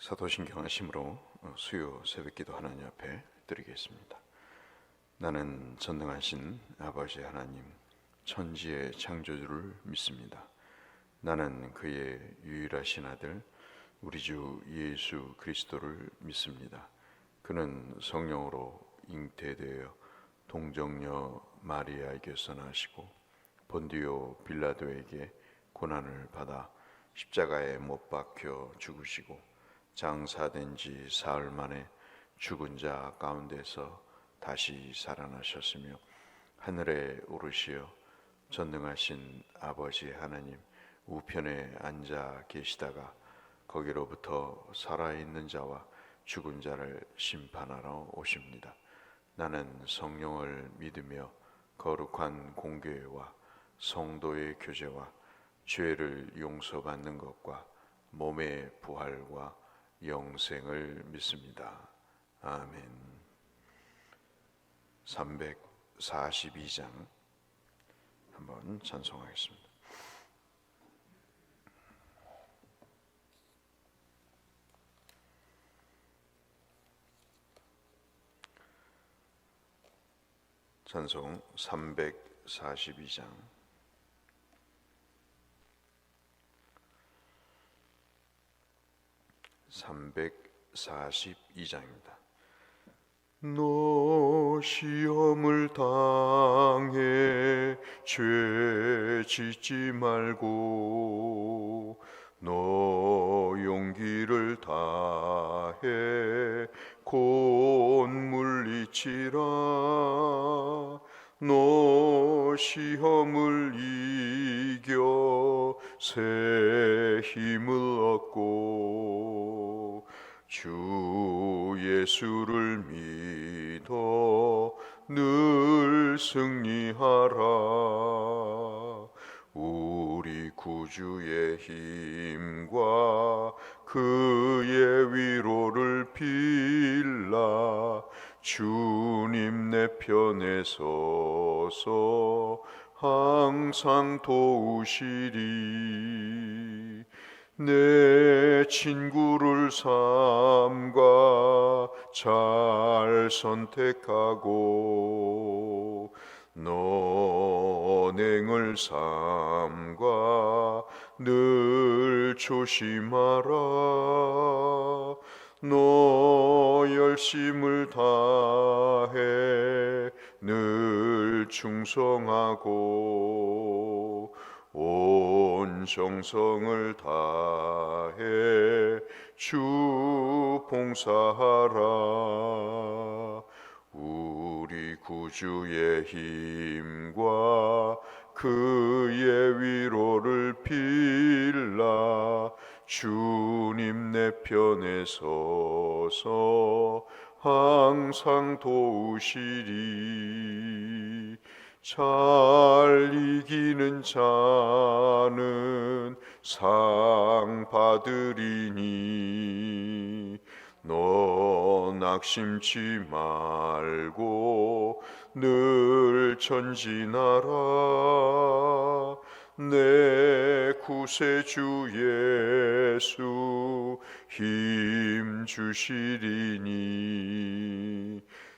사도신경 하심으로 수요 새벽기도 하나님 앞에 드리겠습니다. 나는 전능하신 아버지 하나님, 천지의 창조주를 믿습니다. 나는 그의 유일하신 아들 우리 주 예수 그리스도를 믿습니다. 그는 성령으로 잉태되어 동정녀 마리아에게서 나시고 본디오 빌라도에게 고난을 받아 십자가에 못 박혀 죽으시고 장사된 지 사흘 만에 죽은 자 가운데서 다시 살아나셨으며 하늘에 오르시어 전능하신 아버지 하나님 우편에 앉아 계시다가 거기로부터 살아있는 자와 죽은 자를 심판하러 오십니다. 나는 성령을 믿으며 거룩한 공교회와 성도의 교제와 죄를 용서받는 것과 몸의 부활과 영생을 믿습니다. 아멘. 342장 한번 찬송하겠습니다. 찬송 342장. 너 시험을 당해 죄 짓지 말고 너 용기를 다해 곧 물리치라. 너 시험을 이겨 새 힘을 얻고 주 예수를 믿어 늘 승리하라. 우리 구주의 힘과 그의 위로를 빌라. 주님 내 편에 서서 항상 도우시리. 내 친구를 삼가 잘 선택하고 너행을 삼가 늘 조심하라. 너 열심을 다해 늘 충성하고 온 정성을 다해 주 봉사하라. 우리 구주의 힘과 그의 위로를 빌라. 주님 내 편에 서서 항상 도우시리. 잘 이기는 자는 상 받으리니 너 낙심치 말고 늘 전진하라. 내 구세주 예수 힘 주시리니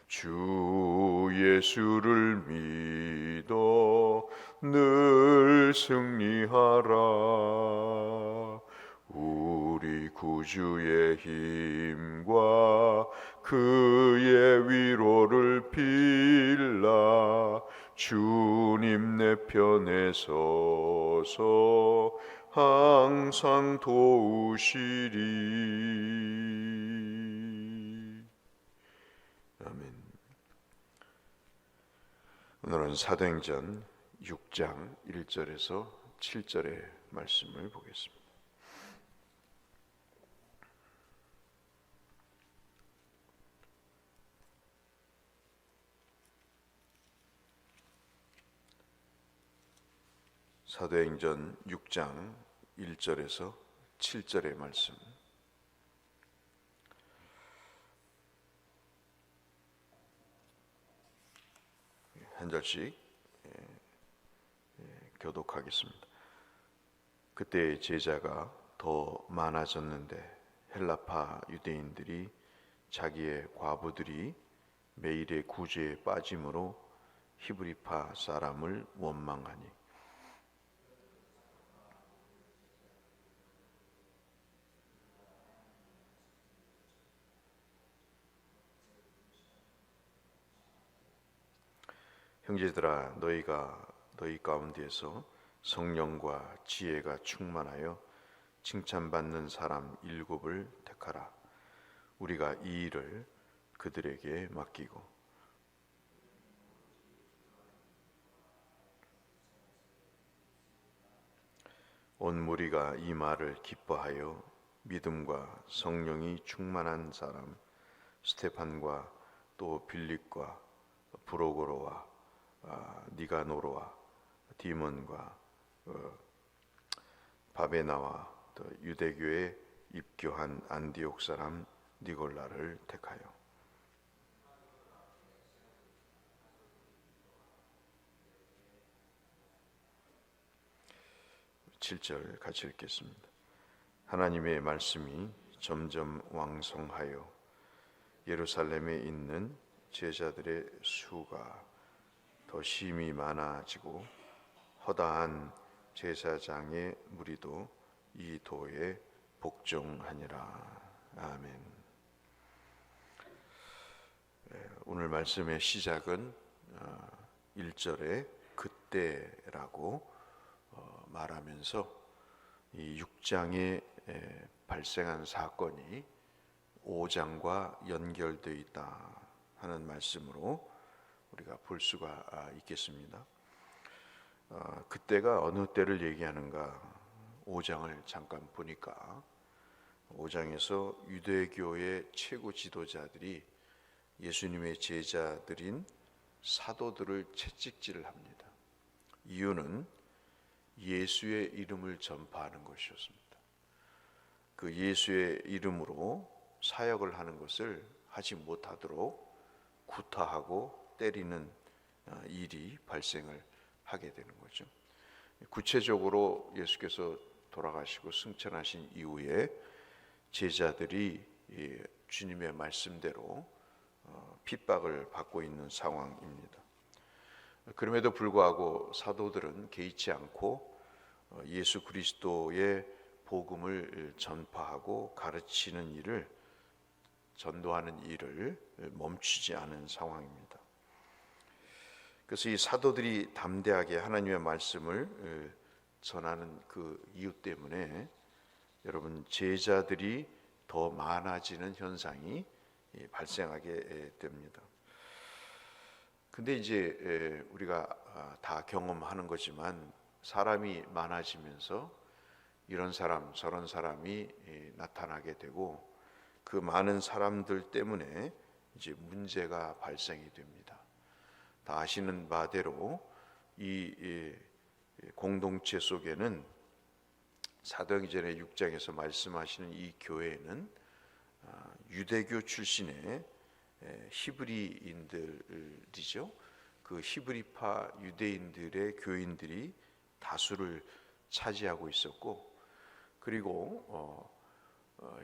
주 예수를 믿어 늘 승리하라. 우리 구주의 힘과 그의 위로를 빌라. 주님 내 편에 서서 항상 도우시리. 아멘. 오늘은 사도행전 6장 1절에서 7절의 말씀을 보겠습니다. 사도행전 6장 1절에서 7절의 말씀. 한 절씩 교독하겠습니다. 그때 제자가 더 많아졌는데 헬라파 유대인들이 자기의 과부들이 매일의 구제에 빠짐으로 히브리파 사람을 원망하니 형제들아 너희가 너희 가운데에서 성령과 지혜가 충만하여 칭찬받는 사람 7을 택하라. 우리가 이 일을 그들에게 맡기고 온 무리가 이 말을 기뻐하여 믿음과 성령이 충만한 사람 스테판과 또 빌립과 브로고로와 니가노로와 디몬과 바베나와 또 유대교에 입교한 안디옥 사람 니골라를 택하여 7절 같이 읽겠습니다. 하나님의 말씀이 점점 왕성하여 예루살렘에 있는 제자들의 수가 더 심히 많아지고 허다한 제사장의 무리도 이 도에 복종하니라. 아멘. 오늘 말씀의 시작은 1절에 그때라고 말하면서 이 6장에 발생한 사건이 5장과 연결되어 있다 하는 말씀으로 우리가 볼 수가 있겠습니다. 그때가 어느 때를 얘기하는가 5장을 잠깐 보니까 5장에서 유대교의 최고 지도자들이 예수님의 제자들인 사도들을 채찍질을 합니다. 이유는 예수의 이름을 전파하는 것이었습니다. 그 예수의 이름으로 사역을 하는 것을 하지 못하도록 구타하고 때리는 일이 발생을 하게 되는 거죠. 구체적으로 예수께서 돌아가시고 승천하신 이후에 제자들이 주님의 말씀대로 핍박을 받고 있는 상황입니다. 그럼에도 불구하고 사도들은 개의치 않고 예수 그리스도의 복음을 전파하고 가르치는 일을 전도하는 일을 멈추지 않은 상황입니다. 그래서 이 사도들이 담대하게 하나님의 말씀을 전하는 그 이유 때문에 여러분 제자들이 더 많아지는 현상이 발생하게 됩니다. 근데 이제 우리가 다 경험하는 거지만 사람이 많아지면서 이런 사람 저런 사람이 나타나게 되고 그 많은 사람들 때문에 이제 문제가 발생이 됩니다. 다 아시는 바대로 이 공동체 속에는 사도행전의 6장에서 말씀하시는 이 교회에는 유대교 출신의 히브리인들이죠. 그 히브리파 유대인들의 교인들이 다수를 차지하고 있었고, 그리고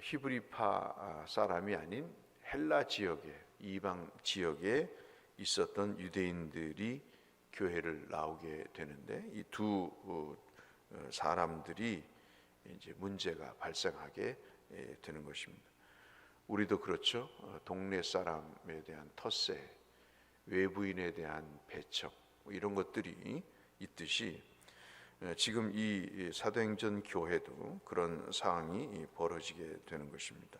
히브리파 사람이 아닌 헬라 지역에 이방 지역에 있었던 유대인들이 교회를 나오게 되는데 이 두 사람들이 이제 문제가 발생하게 되는 것입니다. 우리도 그렇죠. 동네 사람에 대한 텃세, 외부인에 대한 배척 이런 것들이 있듯이 지금 이 사도행전 교회도 그런 상황이 벌어지게 되는 것입니다.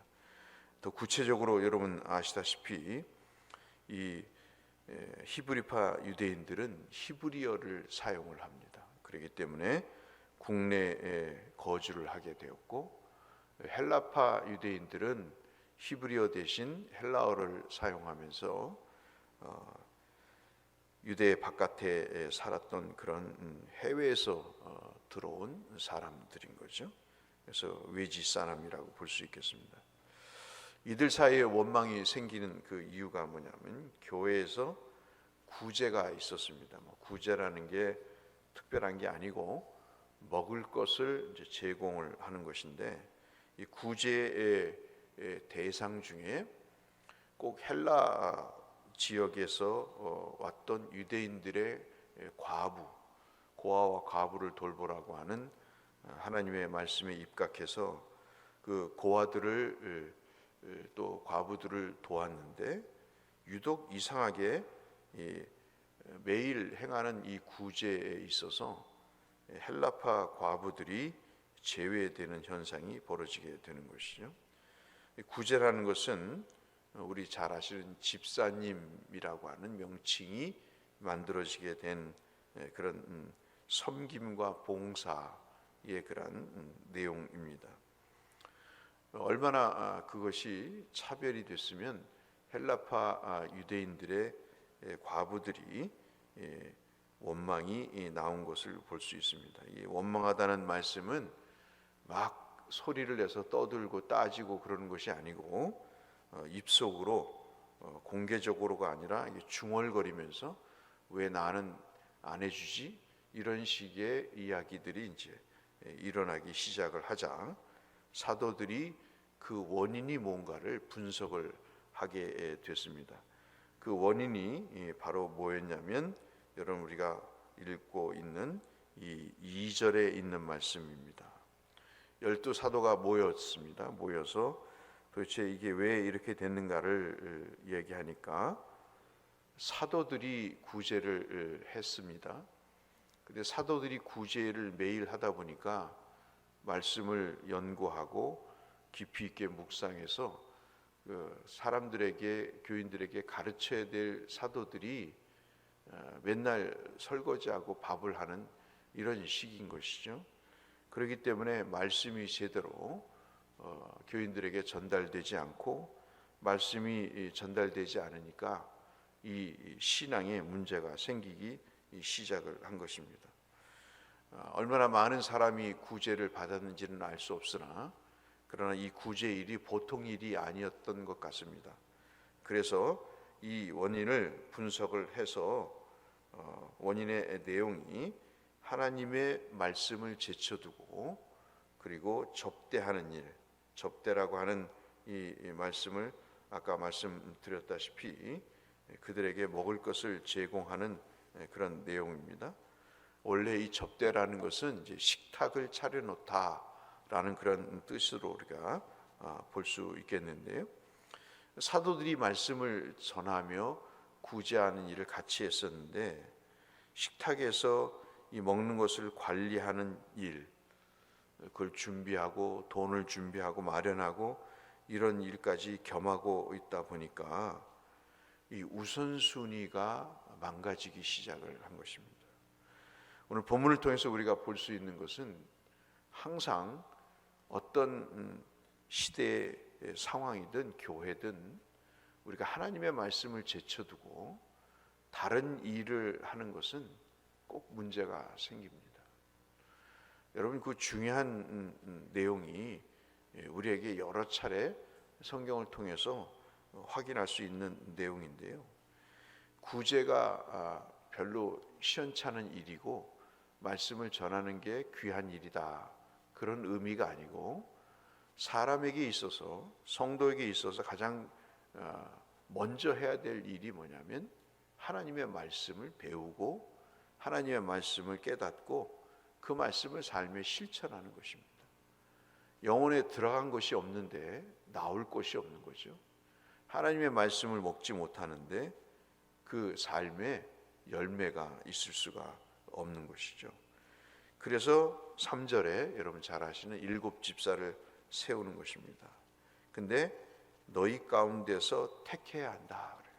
더 구체적으로 여러분 아시다시피 이 히브리파 유대인들은 히브리어를 사용을 합니다. 그렇기 때문에 국내에 거주를 하게 되었고 헬라파 유대인들은 히브리어 대신 헬라어를 사용하면서 유대 바깥에 살았던 그런 해외에서 들어온 사람들인 거죠. 그래서 외지 사람이라고 볼 수 있겠습니다. 이들 사이에 원망이 생기는 그 이유가 뭐냐면 교회에서 구제가 있었습니다. 구제라는 게 특별한 게 아니고 먹을 것을 이제 제공을 하는 것인데 이 구제의 대상 중에 꼭 헬라 지역에서 왔던 유대인들의 고아와 과부를 돌보라고 하는 하나님의 말씀에 입각해서 그 고아들을 또 과부들을 도왔는데, 유독 이상하게 매일 행하는 이 구제에 있어서 헬라파 과부들이 제외되는 현상이 벌어지게 되는 것이죠. 구제라는 것은 우리 잘 아시는 집사님이라고 하는 명칭이 만들어지게 된 그런 섬김과 봉사의 그런 내용입니다. 얼마나 그것이 차별이 됐으면 헬라파 유대인들의 과부들이 원망이 나온 것을 볼 수 있습니다. 이 원망하다는 말씀은 막 소리를 내서 떠들고 따지고 그러는 것이 아니고, 입속으로 공개적으로가 아니라 중얼거리면서 왜 나는 안 해주지? 이런 식의 이야기들이 이제 일어나기 시작을 하자 사도들이 그 원인이 뭔가를 분석을 하게 됐습니다. 그 원인이 바로 뭐였냐면, 여러분 우리가 읽고 있는 이 2절에 있는 말씀입니다. 12사도가 모였습니다. 모여서 도대체 이게 왜 이렇게 됐는가를 얘기하니까 사도들이 구제를 했습니다. 근데 사도들이 구제를 매일 하다 보니까 말씀을 연구하고 깊이 있게 묵상해서 사람들에게, 교인들에게 가르쳐야 될 사도들이 맨날 설거지하고 밥을 하는 이런 식인 것이죠. 그렇기 때문에 말씀이 제대로 교인들에게 전달되지 않고, 말씀이 전달되지 않으니까 이 신앙에 문제가 생기기 시작을 한 것입니다. 얼마나 많은 사람이 구제를 받았는지는 알 수 없으나, 그러나 이 구제 일이 보통 일이 아니었던 것 같습니다. 그래서 이 원인을 분석을 해서 원인의 내용이 하나님의 말씀을 제쳐두고, 그리고 접대하는 일, 접대라고 하는 이 말씀을 아까 말씀드렸다시피 그들에게 먹을 것을 제공하는 그런 내용입니다. 원래 이 접대라는 것은 이제 식탁을 차려놓다라는 그런 뜻으로 우리가 볼 수 있겠는데요. 사도들이 말씀을 전하며 구제하는 일을 같이 했었는데, 식탁에서 이 먹는 것을 관리하는 일, 그걸 준비하고 돈을 준비하고 마련하고 이런 일까지 겸하고 있다 보니까 이 우선순위가 망가지기 시작을 한 것입니다. 오늘 본문을 통해서 우리가 볼 수 있는 것은, 항상 어떤 시대의 상황이든 교회든 우리가 하나님의 말씀을 제쳐두고 다른 일을 하는 것은 꼭 문제가 생깁니다. 여러분, 그 중요한 내용이 우리에게 여러 차례 성경을 통해서 확인할 수 있는 내용인데요. 구제가 별로 시원찮은 일이고 말씀을 전하는 게 귀한 일이다, 그런 의미가 아니고, 사람에게 있어서, 성도에게 있어서 가장 먼저 해야 될 일이 뭐냐면 하나님의 말씀을 배우고 하나님의 말씀을 깨닫고 그 말씀을 삶에 실천하는 것입니다. 영혼에 들어간 것이 없는데 나올 것이 없는 거죠. 하나님의 말씀을 먹지 못하는데 그 삶에 열매가 있을 수가 없는 것이죠. 그래서 3절에 여러분 잘 아시는 7 집사를 세우는 것입니다. 근데 너희 가운데서 택해야 한다 그래요.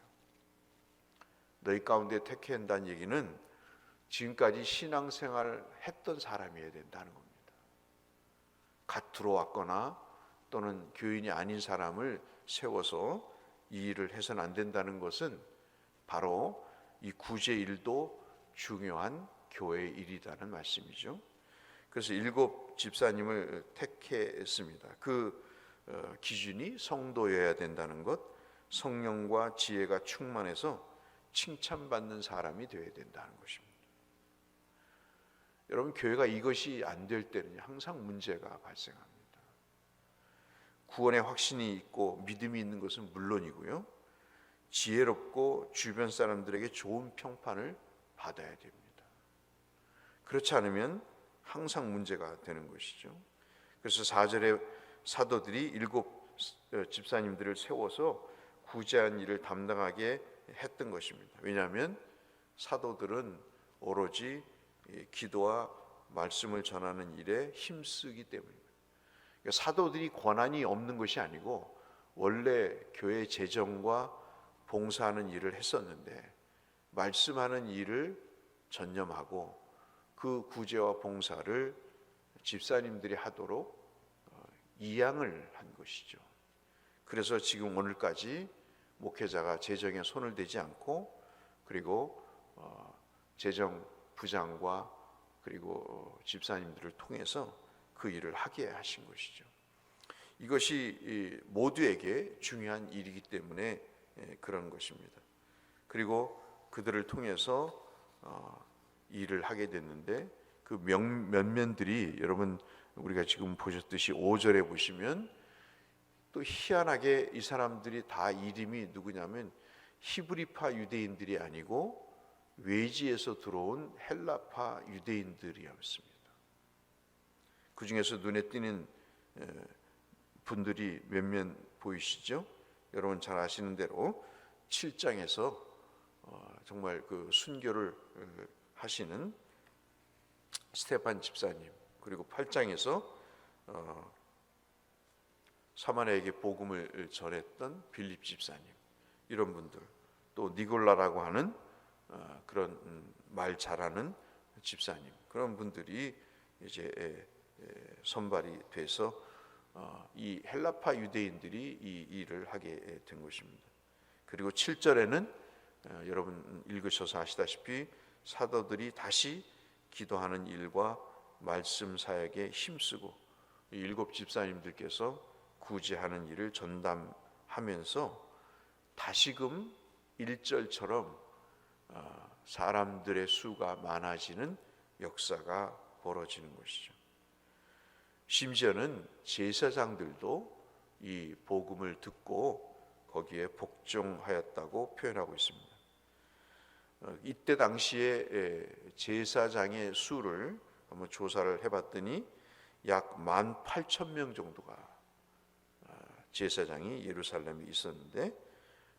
너희 가운데 택해야 한다는 얘기는 지금까지 신앙생활을 했던 사람이어야 된다는 겁니다. 갓 들어왔거나 또는 교인이 아닌 사람을 세워서 이 일을 해서는 안 된다는 것은 바로 이 구제 일도 중요한 교회의 일이라는 말씀이죠. 그래서 7 집사님을 택했습니다. 그 기준이 성도여야 된다는 것, 성령과 지혜가 충만해서 칭찬받는 사람이 되어야 된다는 것입니다. 여러분, 교회가 이것이 안 될 때는 항상 문제가 발생합니다. 구원의 확신이 있고 믿음이 있는 것은 물론이고요, 지혜롭고 주변 사람들에게 좋은 평판을 받아야 됩니다. 그렇지 않으면 항상 문제가 되는 것이죠. 그래서 4절에 사도들이 7 집사님들을 세워서 구제한 일을 담당하게 했던 것입니다. 왜냐하면 사도들은 오로지 기도와 말씀을 전하는 일에 힘쓰기 때문입니다. 그러니까 사도들이 권한이 없는 것이 아니고 원래 교회 재정과 봉사하는 일을 했었는데 말씀하는 일을 전념하고 그 구제와 봉사를 집사님들이 하도록 이양을 한 것이죠. 그래서 지금 오늘까지 목회자가 재정에 손을 대지 않고, 그리고 재정 부장과 그리고 집사님들을 통해서 그 일을 하게 하신 것이죠. 이것이 모두에게 중요한 일이기 때문에 그런 것입니다. 그리고 그들을 통해서 일을 하게 됐는데, 그 면면들이 여러분 우리가 지금 보셨듯이 5절에 보시면 또 희한하게 이 사람들이 다 이름이 누구냐면 히브리파 유대인들이 아니고 외지에서 들어온 헬라파 유대인들이었습니다. 그 중에서 눈에 띄는 분들이 몇몇 보이시죠? 여러분 잘 아시는 대로 7장에서 정말 그 순교를 하시는 스테반 집사님, 그리고 8장에서 사마리아에게 복음을 전했던 빌립 집사님, 이런 분들, 또 니골라라고 하는 그런 말 잘하는 집사님, 그런 분들이 이제 선발이 돼서 이 헬라파 유대인들이 이 일을 하게 된 것입니다. 그리고 7절에는 여러분 읽으셔서 아시다시피 사도들이 다시 기도하는 일과 말씀 사역에 힘쓰고 이 7 집사님들께서 구제하는 일을 전담하면서 다시금 1절처럼 사람들의 수가 많아지는 역사가 벌어지는 것이죠. 심지어는 제사장들도 이 복음을 듣고 거기에 복종하였다고 표현하고 있습니다. 이때 당시에 제사장의 수를 한번 조사를 해봤더니 약 18,000명 정도가 제사장이 예루살렘에 있었는데,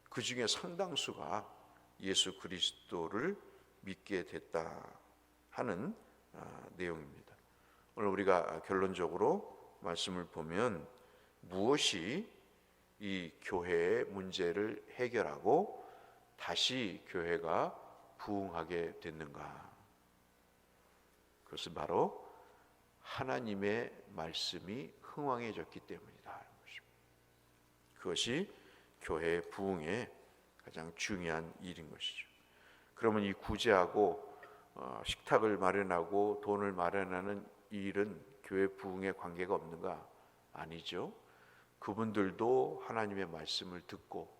그 중에 상당수가 예수 그리스도를 믿게 됐다 하는 내용입니다. 오늘 우리가 결론적으로 말씀을 보면 무엇이 이 교회의 문제를 해결하고 다시 교회가 부흥하게 됐는가? 그것은 바로 하나님의 말씀이 흥왕해졌기 때문이다. 그것이 교회의 부흥의 가장 중요한 일인 것이죠. 그러면 이 구제하고 식탁을 마련하고 돈을 마련하는 이 일은 교회 부흥에 관계가 없는가? 아니죠. 그분들도 하나님의 말씀을 듣고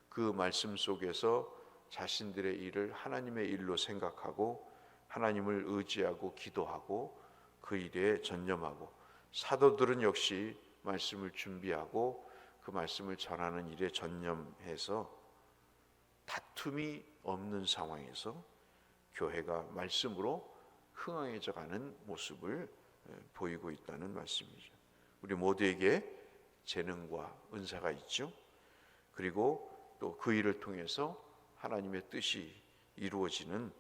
그 말씀 속에서 자신들의 일을 하나님의 일로 생각하고 하나님을 의지하고 기도하고 그 일에 전념하고, 사도들은 역시 말씀을 준비하고 그 말씀을 전하는 일에 전념해서 다툼이 없는 상황에서 교회가 말씀으로 흥황해져 가는 모습을 보이고 있다는 말씀이죠. 우리 모두에게 재능과 은사가 있죠. 그리고 또 그 일을 통해서 하나님의 뜻이 이루어지는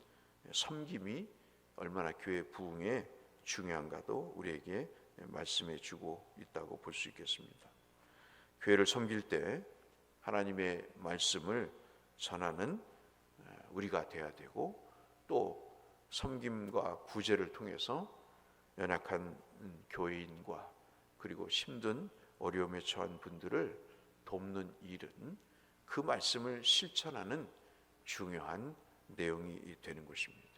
섬김이 얼마나 교회 부흥에 중요한가도 우리에게 말씀해 주고 있다고 볼 수 있겠습니다. 교회를 섬길 때 하나님의 말씀을 전하는 우리가 되어야 되고, 또 섬김과 구제를 통해서 연약한 교회인과 그리고 힘든 어려움에 처한 분들을 돕는 일은 그 말씀을 실천하는 중요한 내용이 되는 것입니다.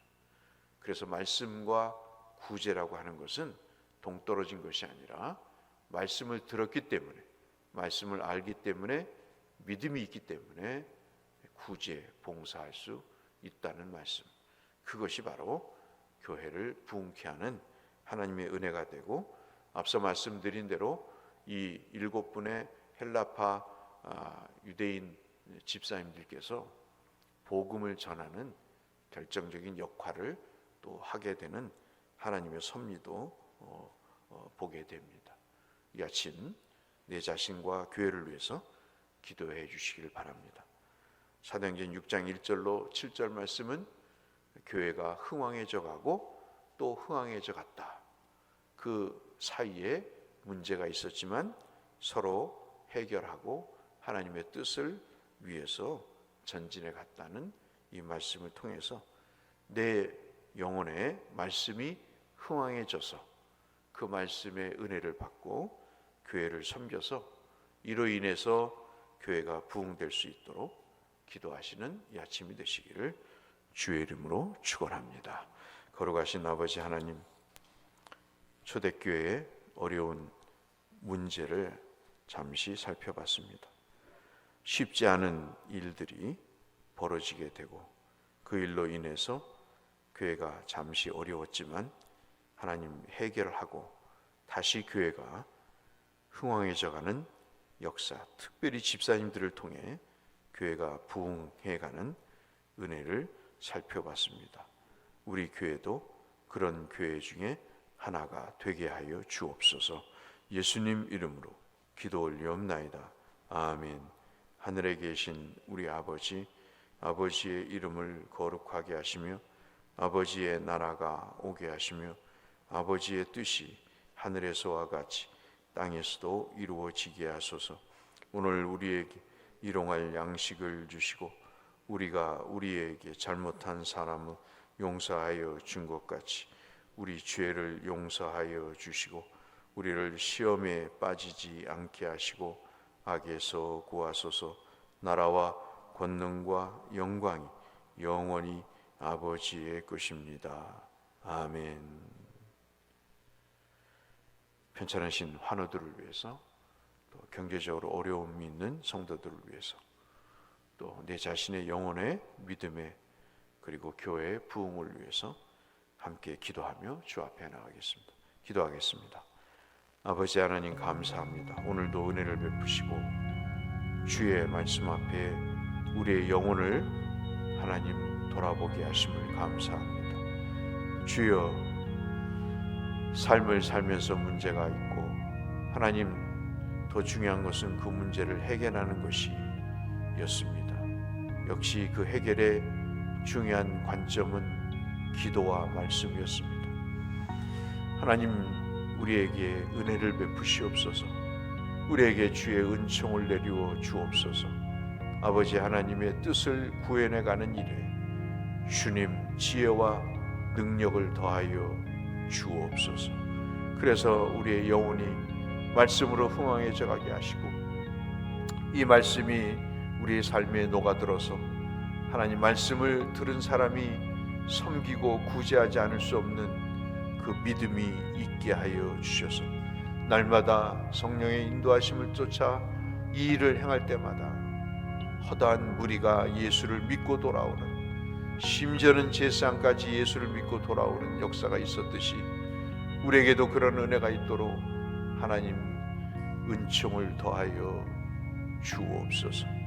그래서 말씀과 구제라고 하는 것은 동떨어진 것이 아니라 말씀을 들었기 때문에, 말씀을 알기 때문에, 믿음이 있기 때문에 구제, 봉사할 수 있다는 말씀, 그것이 바로 교회를 부흥케 하는 하나님의 은혜가 되고, 앞서 말씀드린 대로 이 7분의 헬라파 유대인 집사님들께서 복음을 전하는 결정적인 역할을 또 하게 되는 하나님의 섭리도 보게 됩니다. 이 아침 내 자신과 교회를 위해서 기도해 주시길 바랍니다. 사도행전 6장 1절로 7절 말씀은 교회가 흥왕해져 가고 또 흥왕해져 갔다. 그 사이에 문제가 있었지만 서로 해결하고 하나님의 뜻을 위해서 전진해 갔다는 이 말씀을 통해서 내 영혼의 말씀이 흥왕해져서 그 말씀의 은혜를 받고 교회를 섬겨서 이로 인해서 교회가 부흥될 수 있도록 기도하시는 이 아침이 되시기를 주의 이름으로 축원합니다. 거룩하신 아버지 하나님, 초대교회의 어려운 문제를 잠시 살펴봤습니다. 쉽지 않은 일들이 벌어지게 되고 그 일로 인해서 교회가 잠시 어려웠지만 하나님 해결을 하고 다시 교회가 흥왕해져가는 역사, 특별히 집사님들을 통해 교회가 부흥해가는 은혜를 살펴봤습니다. 우리 교회도 그런 교회 중에 하나가 되게 하여 주옵소서. 예수님 이름으로 기도 올리옵나이다. 아멘. 하늘에 계신 우리 아버지, 아버지의 이름을 거룩하게 하시며 아버지의 나라가 오게 하시며 아버지의 뜻이 하늘에서와 같이 땅에서도 이루어지게 하소서. 오늘 우리에게 일용할 양식을 주시고 우리가 우리에게 잘못한 사람을 용서하여 준 것 같이 우리 죄를 용서하여 주시고 우리를 시험에 빠지지 않게 하시고 악에서 구하소서. 나라와 권능과 영광이 영원히 아버지의 것입니다. 아멘. 편찮으신 환우들을 위해서, 또 경제적으로 어려움이 있는 성도들을 위해서, 또 내 자신의 영혼의 믿음에 그리고 교회의 부흥을 위해서 함께 기도하며 주 앞에 나가겠습니다. 기도하겠습니다. 아버지 하나님 감사합니다. 오늘도 은혜를 베푸시고 주의 말씀 앞에 우리의 영혼을 하나님 돌아보게 하심을 감사합니다. 주여, 삶을 살면서 문제가 있고 하나님 더 중요한 것은 그 문제를 해결하는 것이었습니다. 역시 그 해결의 중요한 관점은 기도와 말씀이었습니다. 하나님, 우리에게 은혜를 베푸시옵소서. 우리에게 주의 은총을 내리워 주옵소서. 아버지 하나님의 뜻을 구해내가는 일에 주님 지혜와 능력을 더하여 주옵소서. 그래서 우리의 영혼이 말씀으로 흥왕해져 가게 하시고 이 말씀이 우리의 삶에 녹아들어서 하나님 말씀을 들은 사람이 섬기고 구제하지 않을 수 없는 그 믿음이 있게 하여 주셔서 날마다 성령의 인도하심을 쫓아 이 일을 행할 때마다 허다한 무리가 예수를 믿고 돌아오는, 심지어는 제사장까지 예수를 믿고 돌아오는 역사가 있었듯이 우리에게도 그런 은혜가 있도록 하나님 은총을 더하여 주옵소서.